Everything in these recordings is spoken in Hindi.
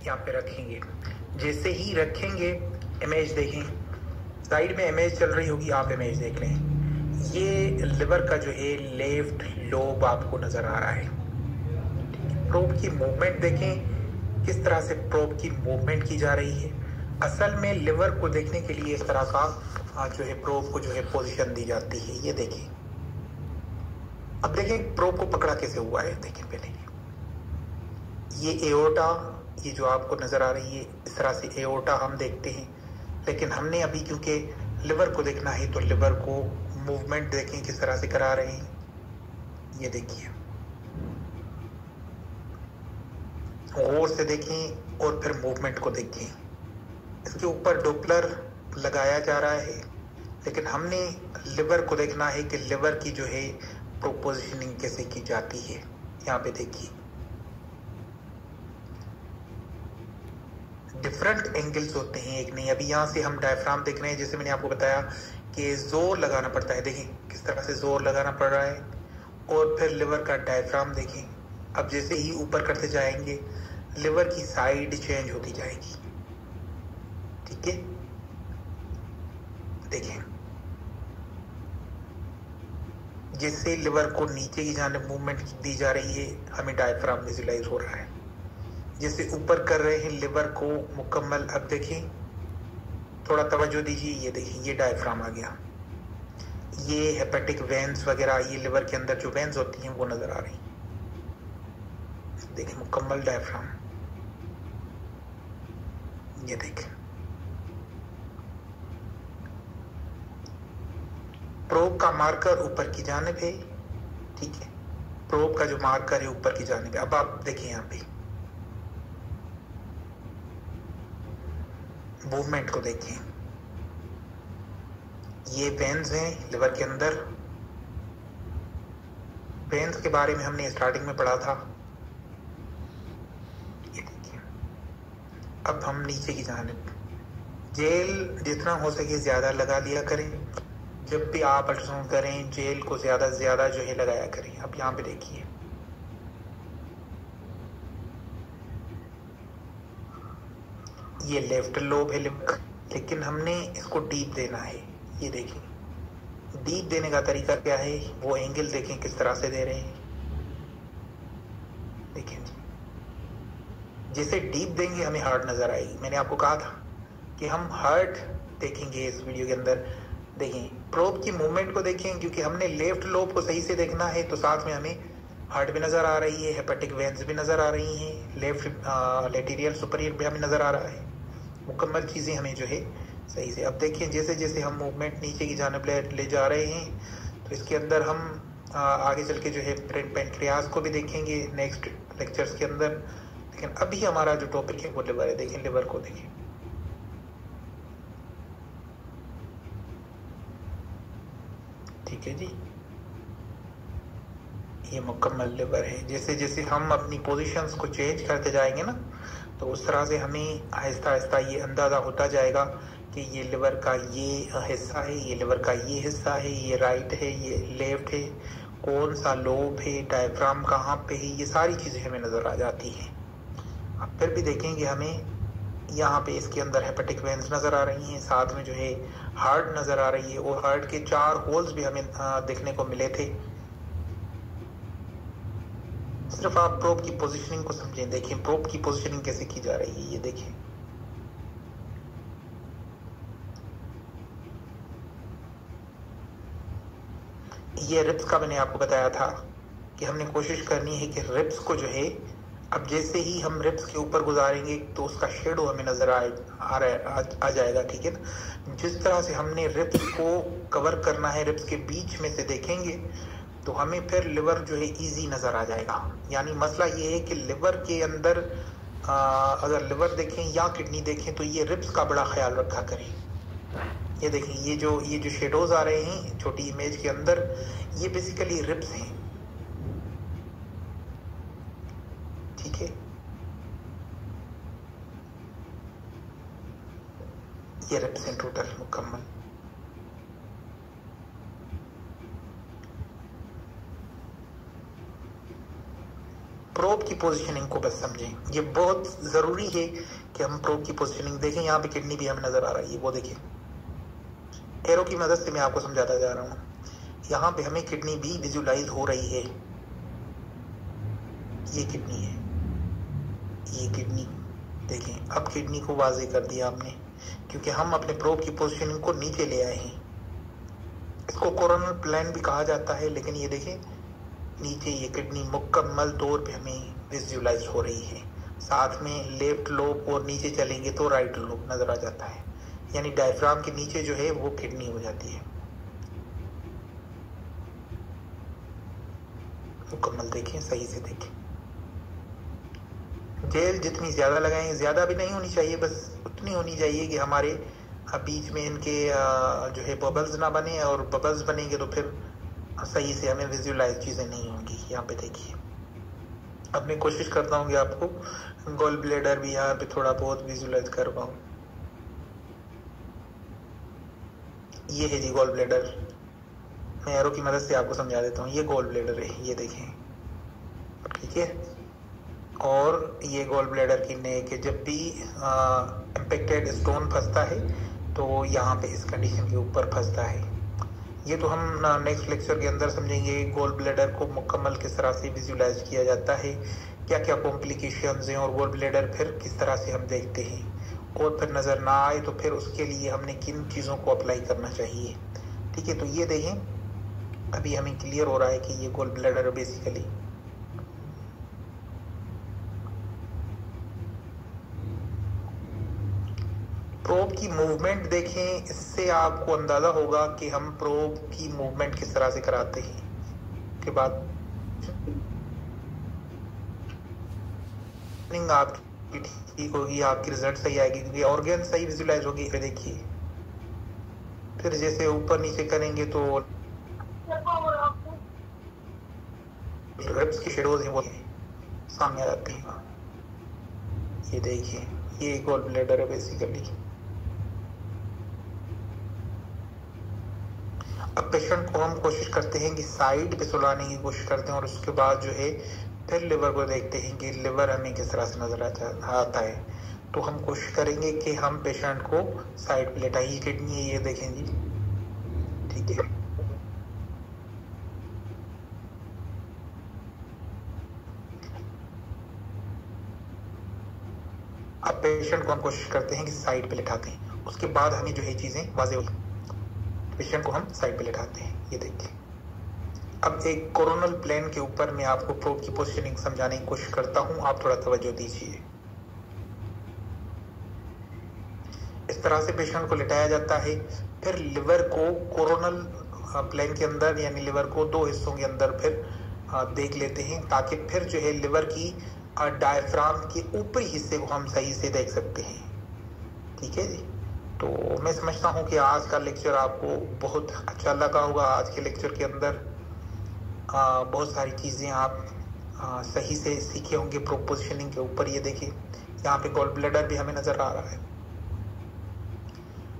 यहाँ पे रखेंगे। जैसे ही रखेंगे, इमेज देखें, साइड में इमेज चल रही होगी, आप इमेज देख लें। ये लिवर का जो है लेफ्ट लोब आपको नजर आ रहा है। प्रोब की मूवमेंट देखें, किस तरह से प्रोब की मूवमेंट की जा रही है। असल में लिवर को देखने के लिए इस तरह का जो है प्रोब को जो है पोजीशन दी जाती है। ये देखें, अब देखें प्रोब को पकड़ा कैसे हुआ है। देखें पहले ये एओर्टा, ये जो आपको नजर आ रही है, इस तरह से एओर्टा हम देखते हैं। लेकिन हमने अभी क्योंकि लिवर को देखना है तो लिवर को मूवमेंट देखें किस तरह से करा रहे हैं। ये देखिए, गौर से देखें और फिर मूवमेंट को देखें। इसके ऊपर डॉपलर लगाया जा रहा है, लेकिन हमने लिवर को देखना है कि लिवर की जो है प्रोपोजिशनिंग कैसे की जाती है। यहाँ पे देखिए, डिफरेंट एंगल्स होते हैं, एक नहीं। अभी यहाँ से हम डायफ्राम देख रहे हैं, जैसे मैंने आपको बताया कि जोर लगाना पड़ता है। देखिए किस तरह से जोर लगाना पड़ रहा है। और फिर लिवर का डायफ्राम देखें। अब जैसे ही ऊपर करते जाएंगे, लिवर की साइड चेंज होती जाएगी। ठीक है, देखें जिससे लिवर को नीचे की जानिब मूवमेंट दी जा रही है, हमें डायफ्राम विजुलाइज हो रहा है। जैसे ऊपर कर रहे हैं लिवर को मुकम्मल। अब देखें, थोड़ा तवज्जो दीजिए, ये देखिए ये डायफ्राम आ गया। ये हेपेटिक वेन्स वगैरह, ये लिवर के अंदर जो वेन्स होती हैं वो नजर आ रही हैं। देखिए मुकम्मल डायफ्राम, ये देखें। प्रोब का मार्कर ऊपर की जानिब है। ठीक है, प्रोब का जो मार्कर है ऊपर की जानिब है। अब आप देखिए यहाँ पे मूवमेंट को देखें। ये वेन्स हैं लिवर के अंदर। वेन्स के बारे में हमने स्टार्टिंग में पढ़ा था। ये देखिए, अब हम नीचे की जानिब जेल जितना हो सके ज्यादा लगा लिया करें। जब भी आप अल्ट्रासाउंड करें, जेल को ज्यादा से ज्यादा जो है लगाया करें। अब यहाँ पे देखिए, ये लेफ्ट लोब है लिवर का, लेकिन हमने इसको डीप देना है। ये देखिए, डीप देने का तरीका क्या है, वो एंगल देखें किस तरह से दे रहे हैं। देखें जी, जैसे डीप देंगे हमें हार्ट नजर आएगी। मैंने आपको कहा था कि हम हार्ट देखेंगे इस वीडियो के अंदर। देखें प्रोब की मूवमेंट को देखें, क्योंकि हमने लेफ्ट लोब को सही से देखना है तो साथ में हमें हार्ट भी नजर आ रही है, हेपेटिक वेन्स भी नजर आ रही हैं, लेफ्ट लेटेरियल सुपीरियर भी हमें नजर आ रहा है। मुकम्मल चीजें हमें जो है सही से। अब देखिए, जैसे जैसे हम मूवमेंट नीचे की जानिब ले जा रहे हैं, तो इसके अंदर हम आगे चल के जो है पेनक्रियास को भी देखेंगे नेक्स्ट लेक्चर्स के अंदर। लेकिन अभी हमारा जो टॉपिक है वो लिवर है। देखें लिवर को देखें, ठीक है जी, ये मुकम्मल लिवर है। जैसे जैसे हम अपनी पोजीशंस को चेंज करते जाएंगे ना, तो उस तरह से हमें आहिस्ता आहिस्ता ये अंदाज़ा होता जाएगा कि ये लिवर का ये हिस्सा है, ये लिवर का ये हिस्सा है, ये राइट है, ये लेफ्ट है, कौन सा लोब है, डायफ्राम कहाँ पे है, ये सारी चीज़ें हमें नज़र आ जाती हैं। अब फिर भी देखेंगे हमें यहाँ पे इसके अंदर हेपेटिक वेन्स नज़र आ रही हैं, साथ में जो है हार्ट नज़र आ रही है, और हार्ट के 4 होल्स भी हमें देखने को मिले थे। सिर्फ आप प्रोब की पोजीशनिंग को समझें। देखिए प्रोब की पोजीशनिंग कैसे की जा रही है। ये देखिए, ये रिब्स का मैंने आपको बताया था कि हमने कोशिश करनी है कि रिब्स को जो है, अब जैसे ही हम रिब्स के ऊपर गुजारेंगे तो उसका शेडो हमें नजर आ जाएगा। ठीक है ना, जिस तरह से हमने रिब्स को कवर करना है, रिब्स के बीच में से देखेंगे तो हमें फिर लिवर जो है इजी नजर आ जाएगा। यानी मसला ये है कि लिवर के अंदर अगर लिवर देखें या किडनी देखें तो ये रिब्स का बड़ा ख्याल रखा करें। ये देखें, ये जो शेडोज आ रहे हैं छोटी इमेज के अंदर, ये बेसिकली रिब्स हैं। ठीक है, ये रिब्स हैं टोटल मुकम्मल। प्रोब की पोजीशनिंग को बस समझें। ये बहुत ज़रूरी है कि हम प्रोब की पोजीशनिंग देखें। यहाँ पे किडनी भी हमें नज़र आ रही है, वो देखिए, एरो की मदद से मैं आपको समझाता जा रहा हूँ। यहाँ पे हमें किडनी भी विजुलाइज हो रही है। ये किडनी है, ये किडनी देखें। अब किडनी को वाजे कर दिया हमने, क्योंकि हम अपने प्रोब की पोजीशनिंग को नीचे ले आए हैं। इसको कोरोनल प्लेन भी कहा जाता है, लेकिन ये देखें नीचे ये किडनी मुकम्मल तौर पे हमें विजुलाइज हो रही है। साथ में लेफ्ट लोब और नीचे चलेंगे तो राइट लोब नजर आ जाता है, यानी डायफ्राम के नीचे जो है वो किडनी हो जाती है। मुकम्मल देखें, सही से देखें। जेल जितनी ज्यादा लगाएं, ज्यादा भी नहीं होनी चाहिए, बस उतनी होनी चाहिए कि हमारे बीच में इनके जो है बबल्स ना बने, और बबल्स बनेंगे तो फिर सही से हमें विजुलाइज चीजें नहीं होंगी। यहाँ पे देखिए, अब मैं कोशिश करता हूँ कि आपको गोल ब्लेडर भी यहाँ पे थोड़ा बहुत विजुलाइज कर पाऊँ। ये है जी गोल ब्लेडर, मैं एरो की मदद से आपको समझा देता हूँ। ये गोल ब्लेडर है, ये देखें, ठीक है। और ये गोल ब्लेडर की नेक है। जब भी इम्पेक्टेड स्टोन फंसता है तो यहाँ पे इस कंडीशन के ऊपर फंसता है। ये तो हम नेक्स्ट लेक्चर के अंदर समझेंगे गोल ब्लेडर को मुकम्मल किस तरह से विजुलाइज किया जाता है, क्या क्या कॉम्प्लिकेशंस हैं, और गोल ब्लेडर फिर किस तरह से हम देखते हैं, और फिर नज़र ना आए तो फिर उसके लिए हमने किन चीज़ों को अप्लाई करना चाहिए। ठीक है, तो ये देखें, अभी हमें क्लियर हो रहा है कि ये गोल ब्लेडर बेसिकली प्रोब की मूवमेंट देखें। इससे आपको अंदाजा होगा कि हम प्रोब की मूवमेंट किस तरह से कराते हैं। के बाद आपकी ठीक होगी, आपकी रिजल्ट सही आएगी, क्योंकि ऑर्गन सही विजुलाइज होगी। फिर देखिए, फिर जैसे ऊपर नीचे करेंगे तो रिब्स की शेडोज हैं वो सामने आ जाती हैं। ये देखिए, ये गोल ब्लेडर है बेसिकली। अब पेशेंट को हम कोशिश करते हैं कि साइड पे सुलाने की कोशिश करते हैं, और उसके बाद जो है फिर लिवर को देखते हैं कि लिवर हमें किस तरह से नजर आता है। तो हम कोशिश करेंगे कि हम पेशेंट को साइड पे लेटाएं। ये किडनी है, ये देखें जी, ठीक है। अब पेशेंट को हम कोशिश करते हैं कि साइड पे लेटाते हैं, उसके बाद हमें जो है चीजें वाजे होगी। पेशेंट को हम साइड पे लेटाते हैं, ये देखिए। अब एक कोरोनल प्लेन के ऊपर मैं आपको प्रोब की पोजीशनिंग समझाने की कोशिश करता हूं, आप थोड़ा तवज्जो दीजिए। इस तरह से पेशेंट को लेटाया जाता है। फिर लिवर को कोरोनल प्लेन के अंदर, यानी लिवर को दो हिस्सों के अंदर फिर देख लेते हैं, ताकि फिर जो है लिवर की डायफ्राम के ऊपरी हिस्से को हम सही से देख सकते हैं। ठीक है जी। तो मैं समझता हूँ कि आज का लेक्चर आपको बहुत अच्छा लगा होगा। आज के लेक्चर के अंदर बहुत सारी चीज़ें आप सही से सीखे होंगे प्रोब पोजीशनिंग के ऊपर। ये देखिए, यहाँ पे गॉल ब्लैडर भी हमें नजर आ रहा है,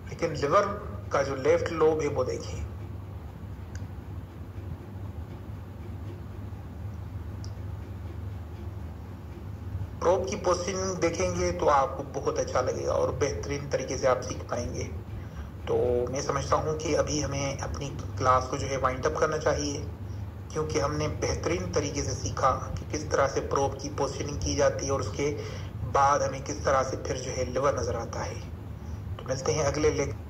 लेकिन लिवर का जो लेफ्ट लोब है वो देखिए। प्रोब की पोजीशनिंग देखेंगे तो आपको बहुत अच्छा लगेगा और बेहतरीन तरीके से आप सीख पाएंगे। तो मैं समझता हूँ कि अभी हमें अपनी क्लास को जो है वाइंड अप करना चाहिए, क्योंकि हमने बेहतरीन तरीके से सीखा कि किस तरह से प्रोब की पोजीशनिंग की जाती है और उसके बाद हमें किस तरह से फिर जो है लिवर नजर आता है। तो मिलते हैं अगले लेक्चर।